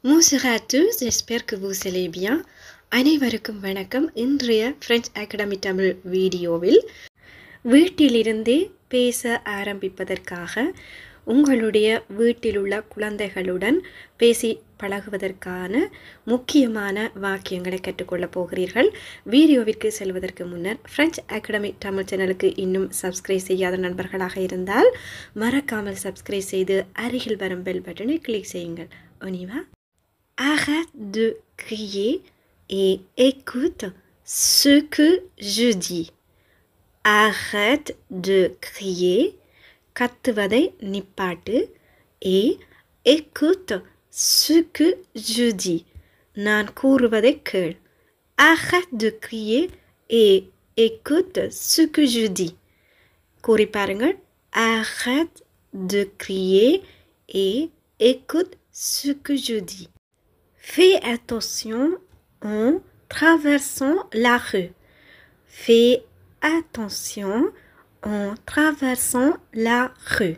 Bonjour à tous, j'espère que vous allez bien. அனைவருக்கும் வணக்கம். இன்றைய French Academy தமிழ் வீடியோவில் வீட்டிலிருந்தே பேச ஆரம்பிப்பதற்காக உங்களுடைய வீட்டிலுள்ள குழந்தைகளுடன் பேசி பழகுவதற்கான முக்கியமான வாக்கியங்களை கற்றுக்கொள்ளப் போகிறீர்கள். வீடியோவிற்கு செல்வதற்கு முன்னர் French Academy தமிழ் சேனலுக்கு இன்னும் சப்ஸ்கிரைப் செய்யாத நண்பர்களாக இருந்தால் மறக்காமல் சப்ஸ்கிரைப் செய்து அருகில் வரும் பெல் பட்டனை கிளிக் செய்யுங்கள். On y va? Arrête de crier et écoute ce que je dis. Arrête de crier, கத்துவதை நிப்பாட்டு, et écoute ce que je dis. நான் கூறுவதை கேள். Arrête de crier et écoute ce que je dis. கூறி பாருங்கள். Arrête de crier et écoute ce que je dis. Fais attention en traversant la rue. Fais attention en traversant la rue.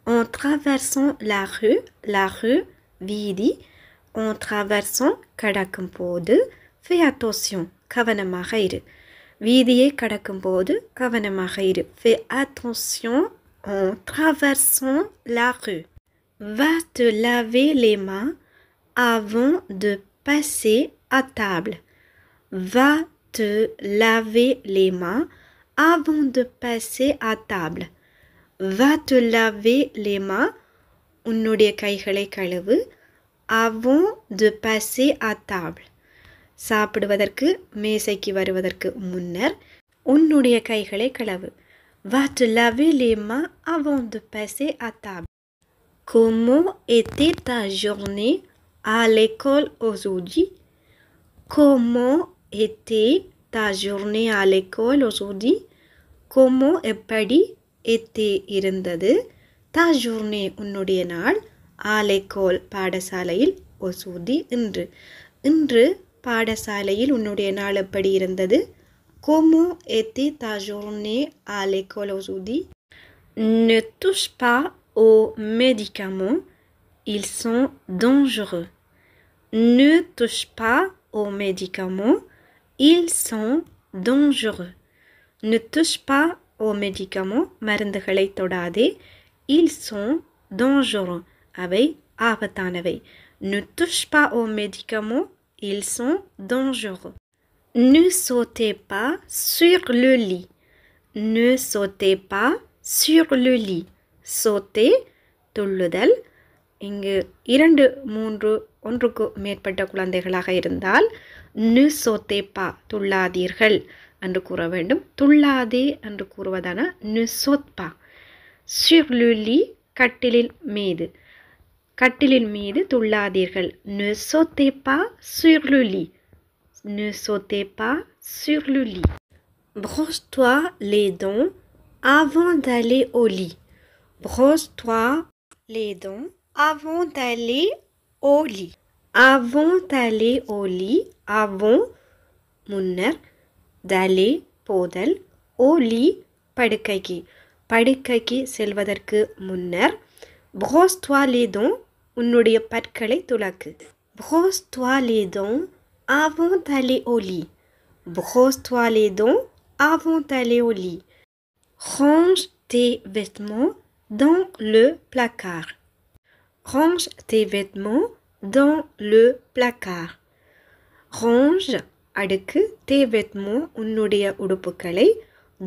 En traversant la rue, வீதி, en traversant கடக்கும் போது, fais attention, கவனமாக இரு. வீதியை கடக்கும் போது கவனமாக இரு. Fais attention en traversant la rue. Va te laver les mains avant de passer à table. Va te laver les mains avant de passer à table. Va te laver les mains, உன்னுடைய கைகளை கழுவு, avant de passer à table. சாப்பிடுவதற்கு மேசைக்கு வருவதற்கு முன்னர் உன்னுடைய கைகளை கழுவு. Va te laver les mains avant de passer à table. Comment était ta journée à l'école aujourd'hui? Comment était ta journée à l'école aujourd'hui? Comment எப்படி était இருந்தது ta journée உன்னுடைய நாள் à l'école பாடசாலையில் aujourd'hui இன்று இன்று பாடசாலையில் உன்னுடைய நாள் எப்படி இருந்தது? Comment était ta journée à l'école aujourd'hui? Ne touche pas aux médicaments, ils sont dangereux. Ne touche pas aux médicaments, ils sont dangereux. Ne touche pas aux médicaments, மருந்துகளை தொடாதே. Ils sont dangereux, அவை ஆபத்தானவை. Ne touche pas aux médicaments, ils sont dangereux. Ne sautez pas sur le lit. Ne sautez pas sur le lit. Sauter, துள்ளுதல். இங்கு 2, 3, ஒன்றுக்கு மேற்பட்ட குழந்தைகளாக இருந்தால் ne sautez pas, துள்ளாதீர்கள் என்று கூற வேண்டும். துள்ளாதே என்று கூறுவதான ne saute pas. Sur le lit, கட்டிலின் மீது, கட்டிலின் மீது துள்ளாதீர்கள். Ne sautez pas sur le lit. Ne sautez pas sur le lit. Brosse-toi les dents avant d'aller au lit. Brosse-toi les dents avant d'aller au lit. Avant d'aller au lit, avant முன்னர், d'aller போதல், au lit படுக்கைக்கு, படுக்கைக்கு செல்வதற்கு முன்னர். Brosse-toi les dents, உன்னுடைய பற்களை துலக்கு. Brosse-toi les dents avant d'aller au lit. Brosse-toi les dents avant d'aller au lit. Range tes vêtements dans le placard. Range tes vêtements dans le placard. Range, அடுக்கு, tes vêtements, உன்னுடைய உடுப்புகளை,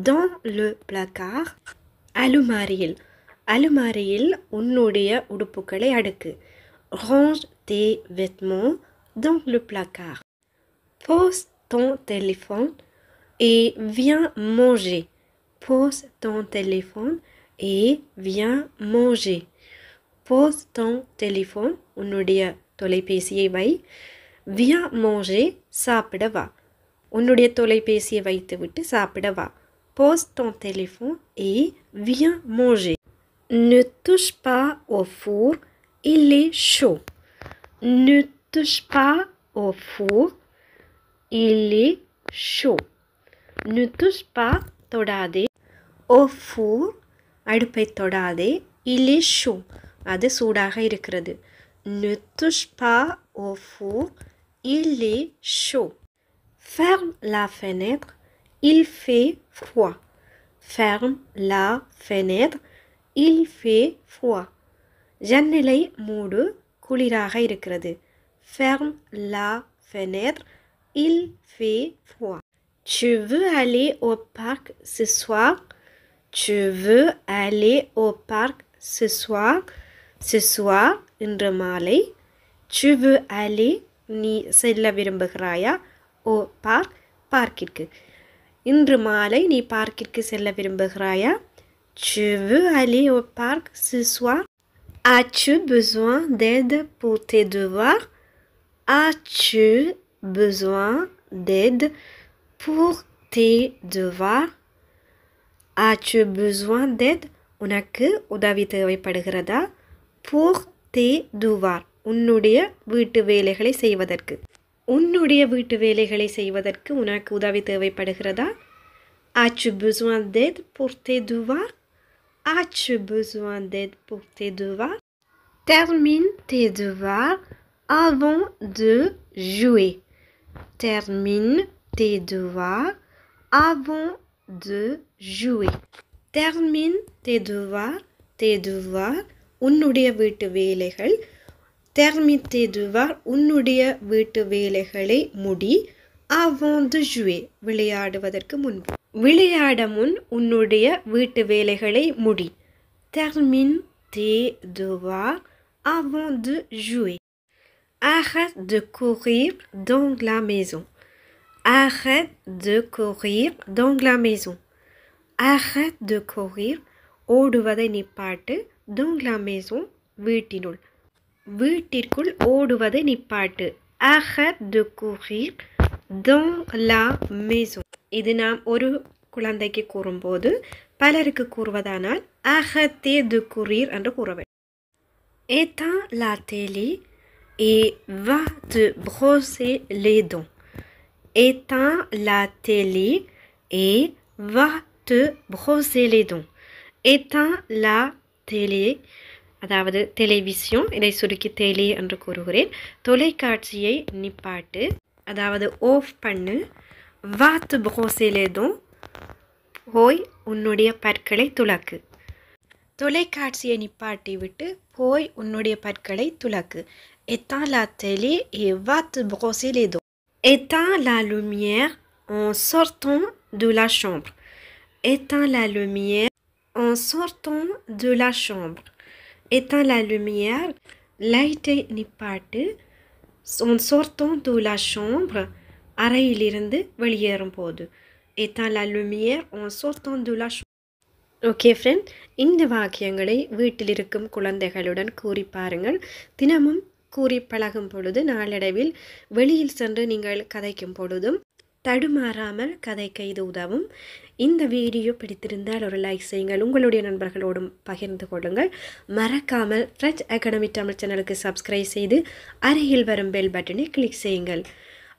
dans le placard, அலுமாரியில், அலுமாரியில் உன்னுடைய உடுப்புகளை அடுக்கு. Range tes vêtements dans le placard. Pose ton téléphone et viens manger. Pose ton téléphone et viens manger. Pose ton téléphone, உன்னுடைய தொலைபேசியை வை. Viens manger, சாப்பிட வா. உன்னுடைய தொலைபேசியை வைத்துவிட்டு சாப்பிட வா. Pose ton téléphone et viens manger. Ne touche pas au four, il est chaud. Ne touche pas au four, il est chaud. Ne touche pas, தொடாதே. Au four, அடுப்பை தொடாதே. Il est chaud, அது சூடாக இருக்கிறது. ne touche pas au four, il est chaud. Ferme la fenêtre, il fait froid. Ferme la fenêtre, il fait froid. ஜன்னலை மூடு குளிராக இருக்கிறது. Ferme la fenêtre, il fait froid. Tu veux aller au parc ce soir? Tu veux aller au parc ce soir? Ce soir இன்று மாலை. Tu veux aller நீ செல்ல விரும்புகிறாயா? au parc பார்க்கிற்கு. இன்று மாலை நீ பார்க்கிற்கு செல்ல விரும்புகிறாயா? Tu veux aller au parc ce soir? As-tu besoin d'aide pour tes devoirs? As-tu besoin d'aide pour tes devoirs? As-tu besoin d'aide? உனக்கு உதவி தேவைப்படுகிறதா? pour tes devoirs உன்னுடைய வீட்டு வேலைகளை செய்வதற்கு. உன்னுடைய வீட்டு வேலைகளை செய்வதற்கு உனக்கு உதவி தேவைப்படுகிறதா? As-tu besoin d'aide pour tes devoirs? As-tu besoin d'aide pour tes devoirs? Termine tes devoirs avant de jouer. Termine tes devoirs avant de jouer. Termine tes devoirs. Tes devoirs உன்னுடைய வீட்டு வேலைகள். Termine tes devoirs உன்னுடைய வீட்டு வேலைகளை முடி. Avant de jouer விளையாடுவதற்கு முன்பு. விளையாட முன் உன்னுடைய வீட்டு வேலைகளை முடி. Termine tes devoirs avant de jouer. Arrête de courir dans la maison. Arrête de courir dans la maison. Arrête de courir ஓடுவதை நிப்பாட்டு. dans la maison வீட்டினுள். வீட்டிற்குள் ஓடுவதை நிப்பாட்டு. Arrête de courir dans la maison. இது நாம் ஒரு குழந்தைக்கு கூறும்போது பலருக்கு கூறுவதானால் arrêtez de courir என்று கூற வேண்டும். Éteins la télé et va te brosser les dents. Éteins la télé et va te brosser les dents. Éteins la télé அதாவது டெலிவிஷன், இதை சுருக்கி டெலி என்று கூறுகிறேன். தொலைக்காட்சியை நிப்பாட்டு, அதாவது ஆஃப் பண்ணு. Va te brosser les dents போய் உன்னுடைய பற்களை துலக்கு. தொலைக்காட்சியை நிப்பாட்டி விட்டு போய் உன்னுடைய பற்களை துலக்கு. Éteins la télé et va te brosser les dents. Éteins la lumière en sortant de la chambre. Éteins la lumière en sortant de la chambre. Éteins la lumière, லைட்டை நிப்பாட்டு. en sortant de la chambre அறையிலிருந்து வெளியேறும் போது. Éteins la lumière en sortant de la chambre. Okay friend, இந்த வாக்கியங்களை வீட்டில் இருக்கும் குழந்தைகளுடன் கூறி பாருங்கள். தினமும் கூறி பழகும் பொழுது நாளடைவில் வெளியில் சென்று நீங்கள் கதைக்கும் பொழுதும் தடுமாறாமல் கதைக்க இது உதவும். இந்த வீடியோ பிடித்திருந்தால் ஒரு லைக் செய்யுங்கள், உங்களுடைய நண்பர்களோடும் பகிர்ந்து கொள்ளுங்கள். மறக்காமல் ஃப்ரெஞ்ச் அகாடமி தமிழ் சேனலுக்கு சப்ஸ்கிரைப் செய்து அருகில் வரும் பெல் பட்டனை கிளிக் செய்யுங்கள்.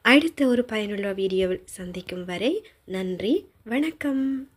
அடுத்த ஒரு பயனுள்ள வீடியோவில் சந்திக்கும் வரை நன்றி, வணக்கம்.